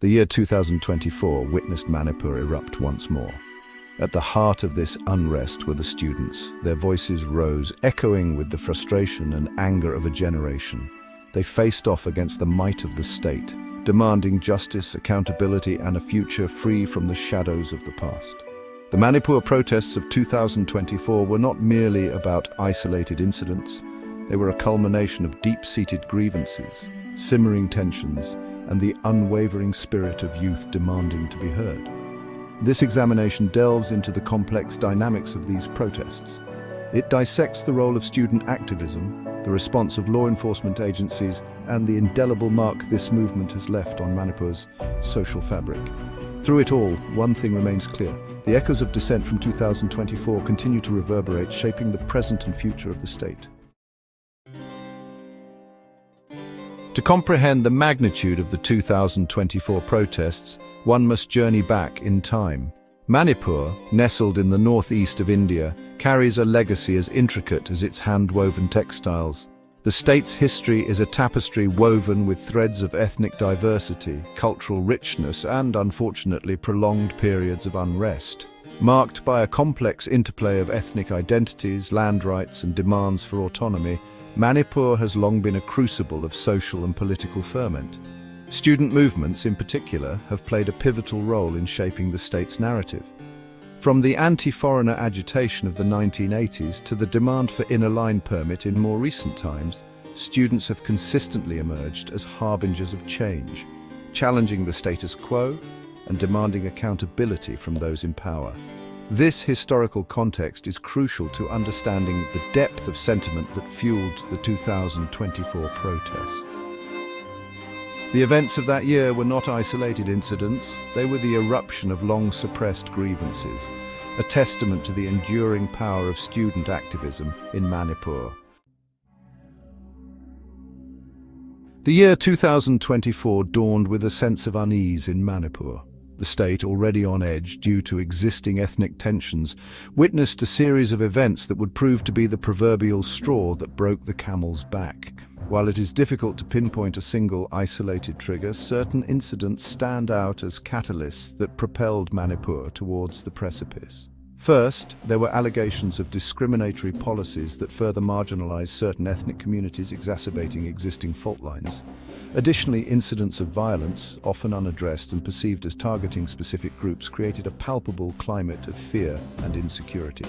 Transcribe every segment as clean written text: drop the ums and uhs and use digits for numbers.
The year 2024 witnessed Manipur erupt once more. At the heart of this unrest were the students. Their voices rose, echoing with the frustration and anger of a generation. They faced off against the might of the state, demanding justice, accountability, and a future free from the shadows of the past. The Manipur protests of 2024 were not merely about isolated incidents. They were a culmination of deep-seated grievances, simmering tensions, and the unwavering spirit of youth demanding to be heard. This examination delves into the complex dynamics of these protests. It dissects the role of student activism, the response of law enforcement agencies, and the indelible mark this movement has left on Manipur's social fabric. Through it all, one thing remains clear. The echoes of dissent from 2024 continue to reverberate, shaping the present and future of the state. To comprehend the magnitude of the 2024 protests, one must journey back in time. Manipur, nestled in the northeast of India, carries a legacy as intricate as its hand-woven textiles. The state's history is a tapestry woven with threads of ethnic diversity, cultural richness, and, unfortunately, prolonged periods of unrest. Marked by a complex interplay of ethnic identities, land rights, and demands for autonomy, Manipur has long been a crucible of social and political ferment. Student movements, in particular, have played a pivotal role in shaping the state's narrative. From the anti-foreigner agitation of the 1980s to the demand for inner line permit in more recent times, students have consistently emerged as harbingers of change, challenging the status quo and demanding accountability from those in power. This historical context is crucial to understanding the depth of sentiment that fueled the 2024 protests. The events of that year were not isolated incidents, they were the eruption of long-suppressed grievances, a testament to the enduring power of student activism in Manipur. The year 2024 dawned with a sense of unease in Manipur. The state, already on edge due to existing ethnic tensions, witnessed a series of events that would prove to be the proverbial straw that broke the camel's back. While it is difficult to pinpoint a single isolated trigger, certain incidents stand out as catalysts that propelled Manipur towards the precipice. First, there were allegations of discriminatory policies that further marginalized certain ethnic communities, exacerbating existing fault lines. Additionally, incidents of violence, often unaddressed and perceived as targeting specific groups, created a palpable climate of fear and insecurity.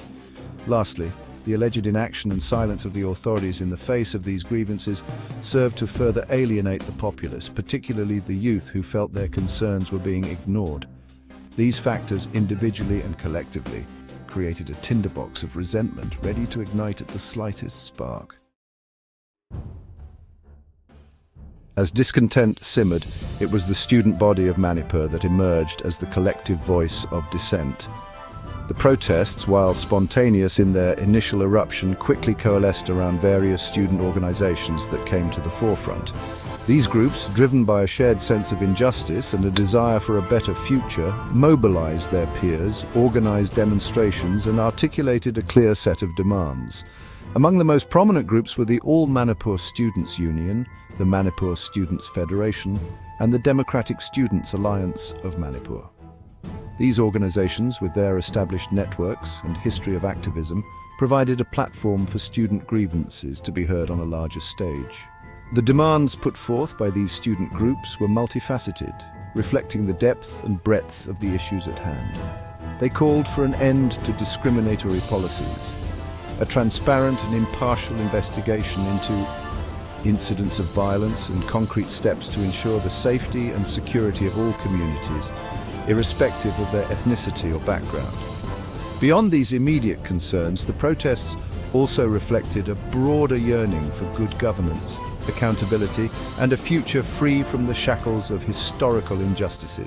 Lastly, the alleged inaction and silence of the authorities in the face of these grievances served to further alienate the populace, particularly the youth who felt their concerns were being ignored. These factors, individually and collectively, created a tinderbox of resentment ready to ignite at the slightest spark. As discontent simmered, it was the student body of Manipur that emerged as the collective voice of dissent. The protests, while spontaneous in their initial eruption, quickly coalesced around various student organizations that came to the forefront. These groups, driven by a shared sense of injustice and a desire for a better future, mobilized their peers, organized demonstrations, and articulated a clear set of demands. Among the most prominent groups were the All Manipur Students' Union, the Manipur Students' Federation, and the Democratic Students' Alliance of Manipur. These organizations, with their established networks and history of activism, provided a platform for student grievances to be heard on a larger stage. The demands put forth by these student groups were multifaceted, reflecting the depth and breadth of the issues at hand. They called for an end to discriminatory policies, a transparent and impartial investigation into incidents of violence, and concrete steps to ensure the safety and security of all communities, irrespective of their ethnicity or background. Beyond these immediate concerns, the protests also reflected a broader yearning for good governance, accountability, and a future free from the shackles of historical injustices.